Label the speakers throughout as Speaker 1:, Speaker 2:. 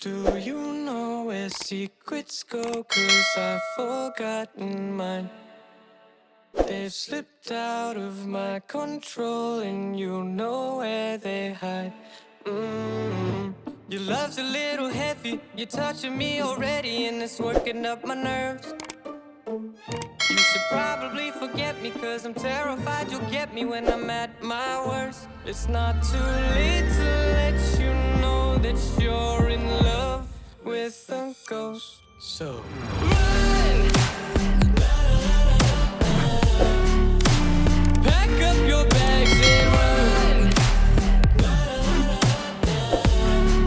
Speaker 1: Do you know where secrets go? 'Cause I've forgotten mine. They've slipped out of my control, and you know where they hide. Your love's a little heavy, you're touching me already, and it's working up my nerves. You should probably forget me, 'cause I'm terrified you'll get me when I'm at my worst. It's not too late to let you know that you're in love with a ghost. So run! Pack up your bags and run.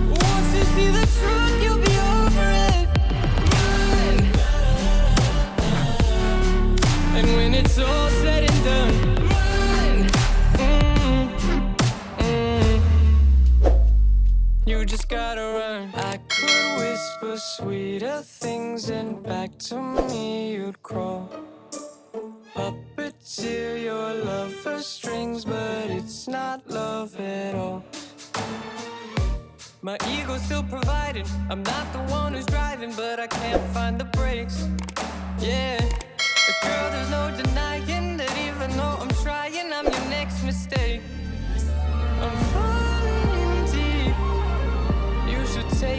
Speaker 1: Once you see the truth, you'll be over it. Run! And when it's all said and done, run! You just gotta run. I could whisper sweeter things, and back to me you'd crawl. Puppeteer your love for strings, but it's not love at all. My ego's still providing, I'm not the one who's driving, but I can't find the brakes. Yeah, but girl, there's no denying that even though I'm trying, I'm your next mistake.